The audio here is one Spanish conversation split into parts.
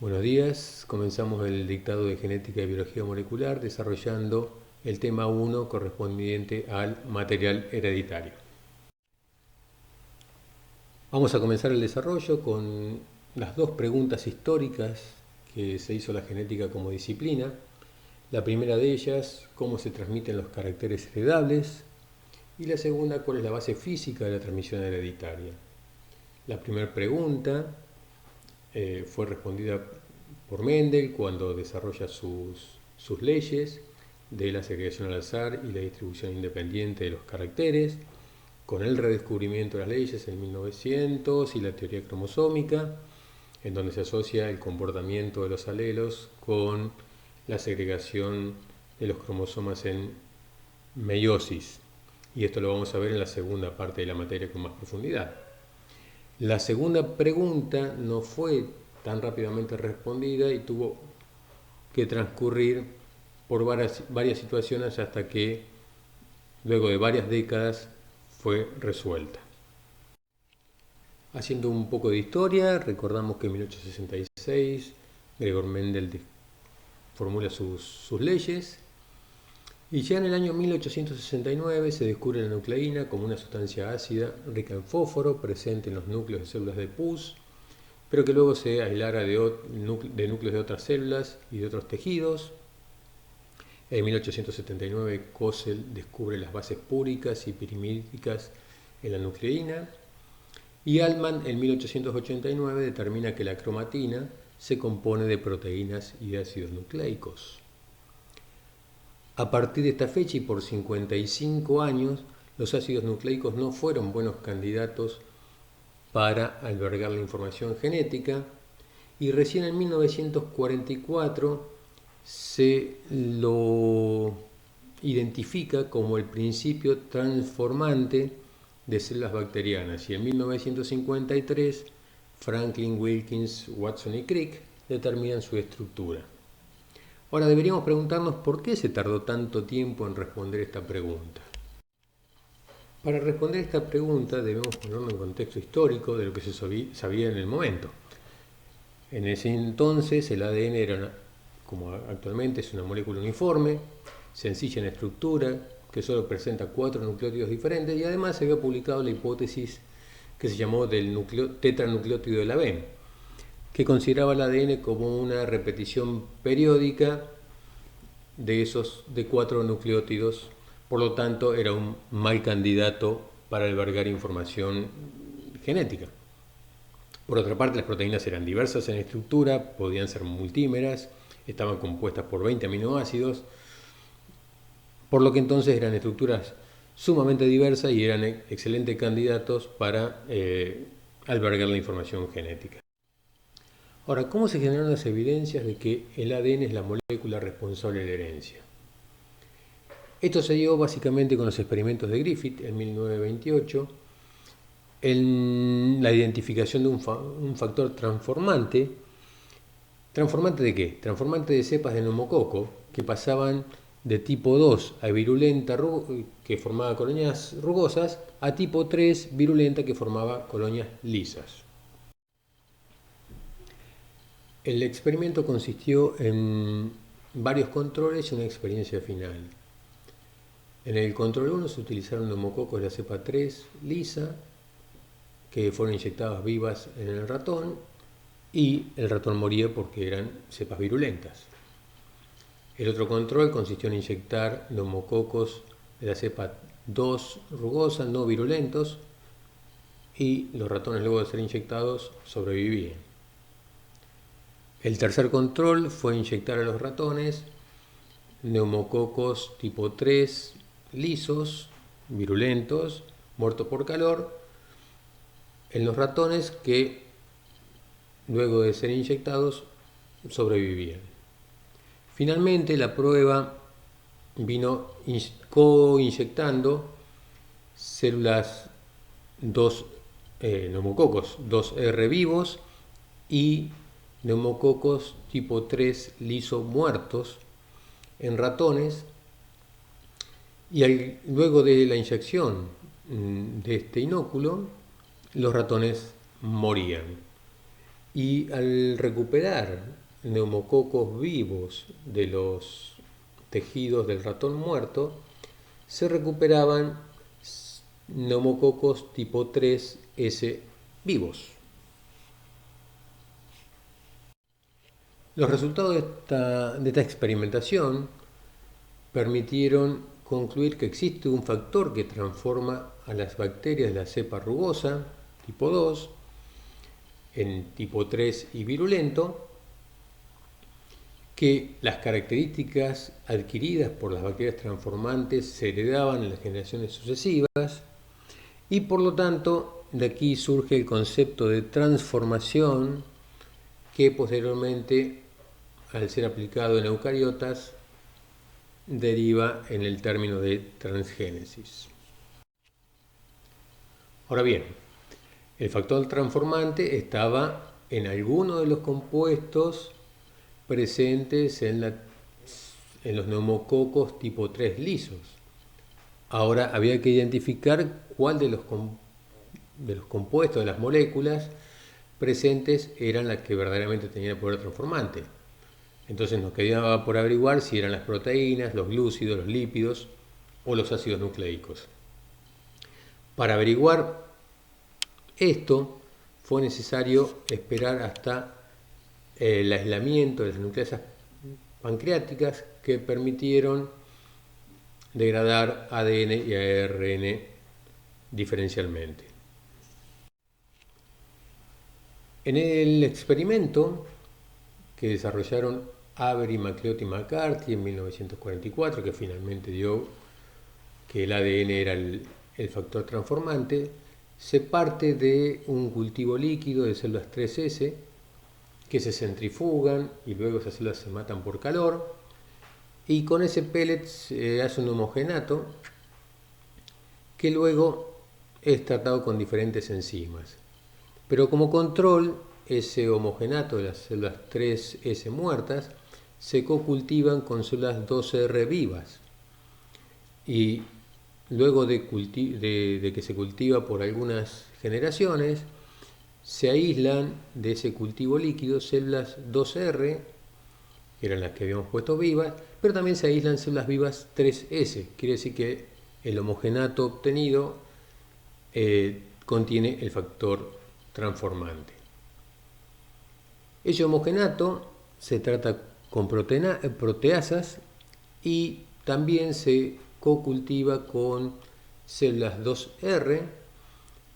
Buenos días, comenzamos el dictado de genética y biología molecular desarrollando el tema 1 correspondiente al material hereditario. Vamos a comenzar el desarrollo con las dos preguntas históricas que se hizo la genética como disciplina. La primera de ellas, cómo se transmiten los caracteres heredables, y la segunda, cuál es la base física de la transmisión hereditaria. La primera pregunta fue respondida por Mendel cuando desarrolla sus leyes de la segregación al azar y la distribución independiente de los caracteres, con el redescubrimiento de las leyes en 1900 y la teoría cromosómica, en donde se asocia el comportamiento de los alelos con la segregación de los cromosomas en meiosis. Y esto lo vamos a ver en la segunda parte de la materia con más profundidad. La segunda pregunta no fue tan rápidamente respondida y tuvo que transcurrir por varias situaciones hasta que, luego de varias décadas, fue resuelta. Haciendo un poco de historia, recordamos que en 1866 Gregor Mendel formula sus leyes y ya en el año 1869 se descubre la nucleína como una sustancia ácida rica en fósforo presente en los núcleos de células de pus, pero que luego se aislara de núcleos de otras células y de otros tejidos. En 1879 Kossel descubre las bases púricas y pirimídicas en la nucleína y Altman en 1889 determina que la cromatina se compone de proteínas y de ácidos nucleicos. A partir de esta fecha y por 55 años, los ácidos nucleicos no fueron buenos candidatos para albergar la información genética y recién en 1944 se lo identifica como el principio transformante de células bacterianas y en 1953 Franklin, Wilkins, Watson y Crick determinan su estructura. Ahora deberíamos preguntarnos por qué se tardó tanto tiempo en responder esta pregunta. Para responder esta pregunta debemos ponerlo en contexto histórico de lo que se sabía en el momento. En ese entonces el ADN era, como actualmente, es una molécula uniforme, sencilla en estructura, que solo presenta 4 nucleótidos diferentes y además se había publicado la hipótesis que se llamó del tetranucleótido de Lavenne, que consideraba el ADN como una repetición periódica de 4 nucleótidos, por lo tanto era un mal candidato para albergar información genética. Por otra parte, las proteínas eran diversas en estructura, podían ser multímeras, estaban compuestas por 20 aminoácidos, por lo que entonces eran estructuras sumamente diversas y eran excelentes candidatos para albergar la información genética. Ahora, ¿cómo se generaron las evidencias de que el ADN es la molécula responsable de la herencia? Esto se dio básicamente con los experimentos de Griffith en 1928, en la identificación de un factor transformante. ¿Transformante de qué? Transformante de cepas de neumococo que pasaban de tipo 2 a virulenta, que formaba colonias rugosas, a tipo 3 virulenta, que formaba colonias lisas. El experimento consistió en varios controles y una experiencia final. En el control 1 se utilizaron neumococos de la cepa 3 lisa, que fueron inyectadas vivas en el ratón, y el ratón moría porque eran cepas virulentas. El otro control consistió en inyectar neumococos de la cepa 2 rugosa, no virulentos, y los ratones, luego de ser inyectados, sobrevivían. El tercer control fue inyectar a los ratones neumococos tipo 3 lisos, virulentos, muertos por calor, en los ratones que, luego de ser inyectados, sobrevivían. Finalmente, la prueba vino co-inyectando células neumococos 2R vivos y neumococos tipo 3 liso muertos en ratones, y luego de la inyección de este inóculo, los ratones morían. Y al recuperar neumococos vivos de los tejidos del ratón muerto, se recuperaban neumococos tipo 3S vivos. Los resultados de esta experimentación permitieron concluir que existe un factor que transforma a las bacterias de la cepa rugosa tipo 2 en tipo 3 y virulento, que las características adquiridas por las bacterias transformantes se heredaban en las generaciones sucesivas, y por lo tanto de aquí surge el concepto de transformación, que posteriormente, al ser aplicado en eucariotas, deriva en el término de transgénesis. Ahora bien, el factor transformante estaba en alguno de los compuestos presentes en los neumococos tipo 3 lisos. Ahora había que identificar cuál de los compuestos, de las moléculas presentes, eran las que verdaderamente tenían el poder transformante. Entonces nos quedaba por averiguar si eran las proteínas, los glúcidos, los lípidos o los ácidos nucleicos. Para averiguar esto fue necesario esperar hasta el aislamiento de las nucleasas pancreáticas, que permitieron degradar ADN y ARN diferencialmente. En el experimento que desarrollaron Avery, MacLeod y McCarthy en 1944, que finalmente dio que el ADN era el factor transformante, se parte de un cultivo líquido de células 3S que se centrifugan y luego esas células se matan por calor, y con ese pellet se hace un homogenato que luego es tratado con diferentes enzimas. Pero como control, ese homogenato de las células 3S muertas se cocultivan con células 2R vivas, y luego de que se cultiva por algunas generaciones, se aíslan de ese cultivo líquido células 2R, que eran las que habíamos puesto vivas, pero también se aíslan células vivas 3S. Quiere decir que el homogenato obtenido contiene el factor transformante. Ese homogenato se trata con proteasas, y también se cocultiva con células 2R,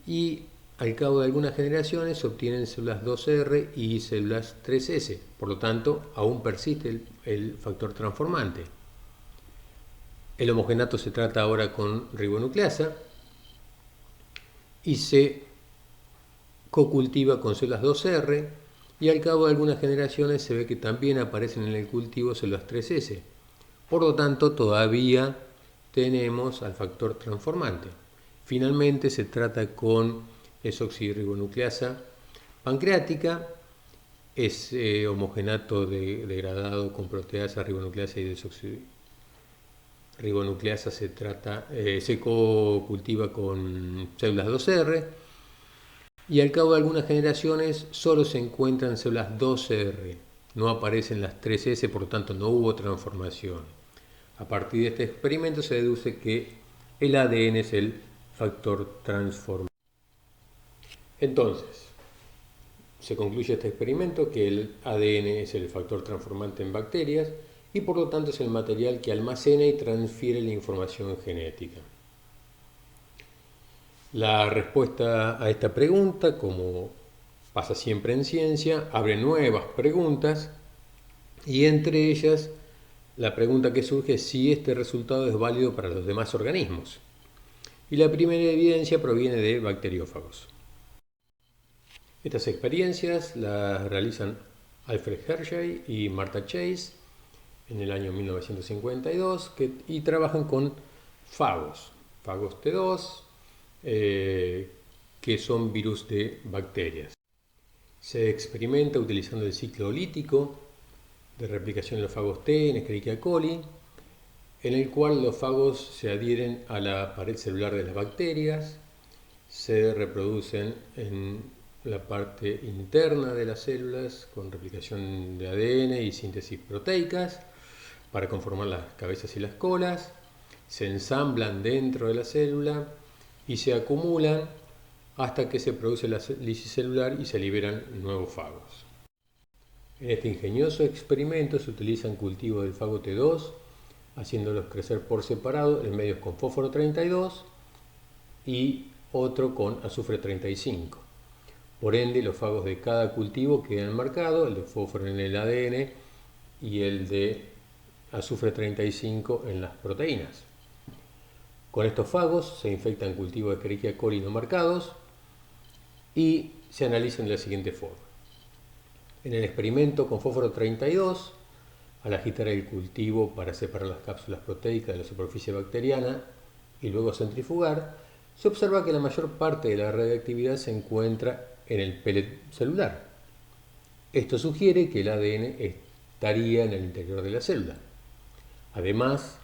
y al cabo de algunas generaciones se obtienen células 2R y células 3S. Por lo tanto, aún persiste el factor transformante. El homogenato se trata ahora con ribonucleasa y se cocultiva con células 2R, y al cabo de algunas generaciones se ve que también aparecen en el cultivo células 3S. Por lo tanto, todavía tenemos al factor transformante. Finalmente se trata con desoxirribonucleasa pancreática, es homogenato degradado con proteasa, ribonucleasa y desoxirribonucleasa se cocultiva con células 2R, y al cabo de algunas generaciones solo se encuentran células 2R, no aparecen las 3S, por lo tanto no hubo transformación. A partir de este experimento se deduce que el ADN es el factor transformante. Entonces, se concluye este experimento que el ADN es el factor transformante en bacterias, y por lo tanto es el material que almacena y transfiere la información genética. La respuesta a esta pregunta, como pasa siempre en ciencia, abre nuevas preguntas, y entre ellas la pregunta que surge es si este resultado es válido para los demás organismos. Y la primera evidencia proviene de bacteriófagos. Estas experiencias las realizan Alfred Hershey y Martha Chase en el año 1952, y trabajan con fagos T2, que son virus de bacterias. Se experimenta utilizando el ciclo lítico de replicación de los fagos T en Escherichia coli, en el cual los fagos se adhieren a la pared celular de las bacterias, se reproducen en la parte interna de las células con replicación de ADN y síntesis proteicas para conformar las cabezas y las colas, se ensamblan dentro de la célula y se acumulan hasta que se produce la lisis celular y se liberan nuevos fagos. En este ingenioso experimento se utilizan cultivos del fago T2, haciéndolos crecer por separado en medios con fósforo 32 y otro con azufre 35. Por ende, los fagos de cada cultivo quedan marcados, el de fósforo en el ADN y el de azufre 35 en las proteínas. Con estos fagos se infectan cultivos de Escherichia coli no marcados y se analizan de la siguiente forma. En el experimento con fósforo 32, al agitar el cultivo para separar las cápsulas proteicas de la superficie bacteriana y luego centrifugar, se observa que la mayor parte de la radiactividad se encuentra en el pellet celular. Esto sugiere que el ADN estaría en el interior de la célula. Además,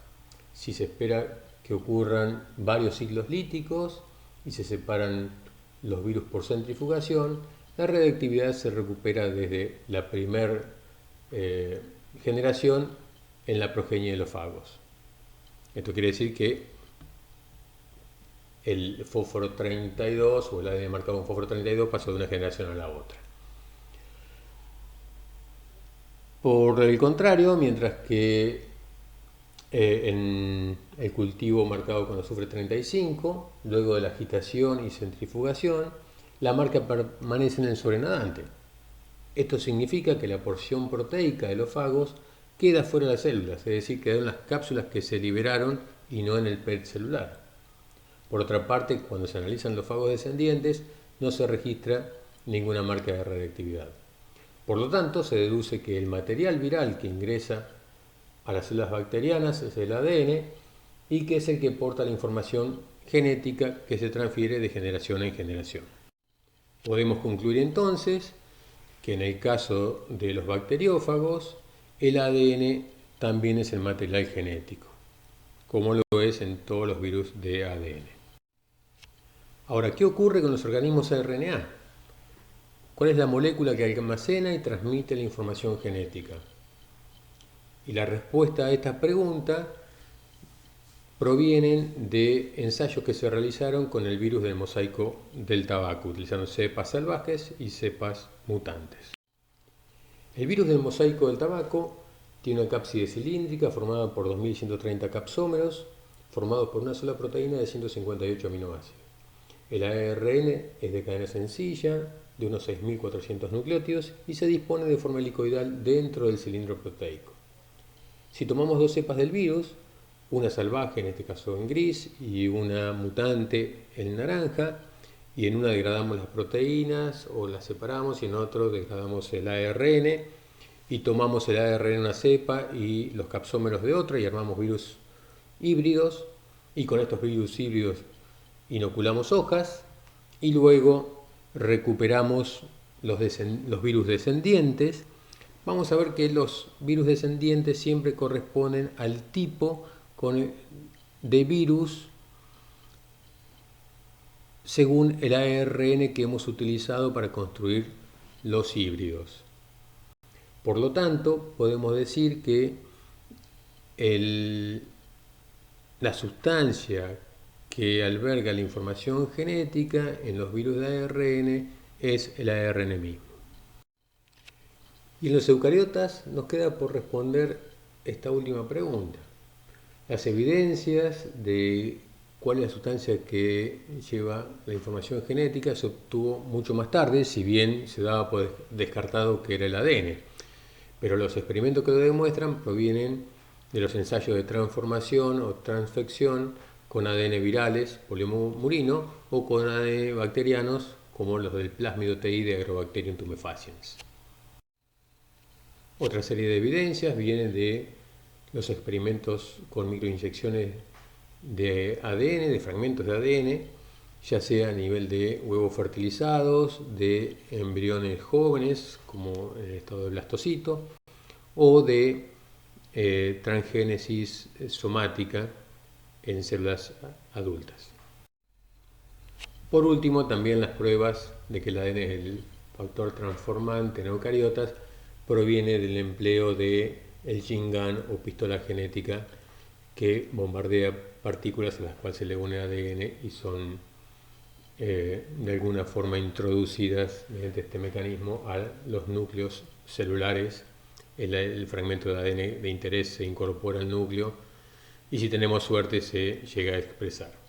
si se espera que ocurran varios ciclos líticos y se separan los virus por centrifugación, la radiactividad se recupera desde la primera generación en la progenie de los fagos. Esto quiere decir que el fósforo 32 o el ADN marcado con fósforo 32 pasó de una generación a la otra. Por el contrario, mientras que en el cultivo marcado con azufre 35, luego de la agitación y centrifugación, la marca permanece en el sobrenadante. Esto significa que la porción proteica de los fagos queda fuera de las células, es decir, quedó en las cápsulas que se liberaron y no en el PET celular. Por otra parte, cuando se analizan los fagos descendientes, no se registra ninguna marca de radiactividad. Por lo tanto, se deduce que el material viral que ingresa a las células bacterianas es el ADN y que es el que porta la información genética que se transfiere de generación en generación. Podemos concluir entonces que en el caso de los bacteriófagos, el ADN también es el material genético, como lo es en todos los virus de ADN. Ahora, ¿qué ocurre con los organismos RNA? ¿Cuál es la molécula que almacena y transmite la información genética? Y la respuesta a esta pregunta provienen de ensayos que se realizaron con el virus del mosaico del tabaco, utilizando cepas salvajes y cepas mutantes. El virus del mosaico del tabaco tiene una cápside cilíndrica formada por 2130 capsómeros, formados por una sola proteína de 158 aminoácidos. El ARN es de cadena sencilla, de unos 6400 nucleótidos, y se dispone de forma helicoidal dentro del cilindro proteico. Si tomamos dos cepas del virus, una salvaje, en este caso en gris, y una mutante en naranja, y en una degradamos las proteínas o las separamos y en otro degradamos el ARN y tomamos el ARN de una cepa y los capsómeros de otra y armamos virus híbridos, y con estos virus híbridos inoculamos hojas y luego recuperamos los virus descendientes. Vamos a ver que los virus descendientes siempre corresponden al tipo de virus según el ARN que hemos utilizado para construir los híbridos. Por lo tanto, podemos decir que la sustancia que alberga la información genética en los virus de ARN es el ARN mismo. Y en los eucariotas nos queda por responder esta última pregunta. Las evidencias de cuál es la sustancia que lleva la información genética se obtuvo mucho más tarde, si bien se daba por descartado que era el ADN. Pero los experimentos que lo demuestran provienen de los ensayos de transformación o transfección con ADN virales, polimurino, o con ADN bacterianos, como los del plásmido TI de Agrobacterium tumefaciens. Otra serie de evidencias vienen de los experimentos con microinyecciones de ADN, de fragmentos de ADN, ya sea a nivel de huevos fertilizados, de embriones jóvenes, como en el estado de blastocito, o de transgénesis somática en células adultas. Por último, también las pruebas de que el ADN es el factor transformante en eucariotas proviene del empleo de el gene gun o pistola genética que bombardea partículas a las cuales se le une ADN y son de alguna forma introducidas mediante este mecanismo a los núcleos celulares. El fragmento de ADN de interés se incorpora al núcleo y si tenemos suerte se llega a expresar.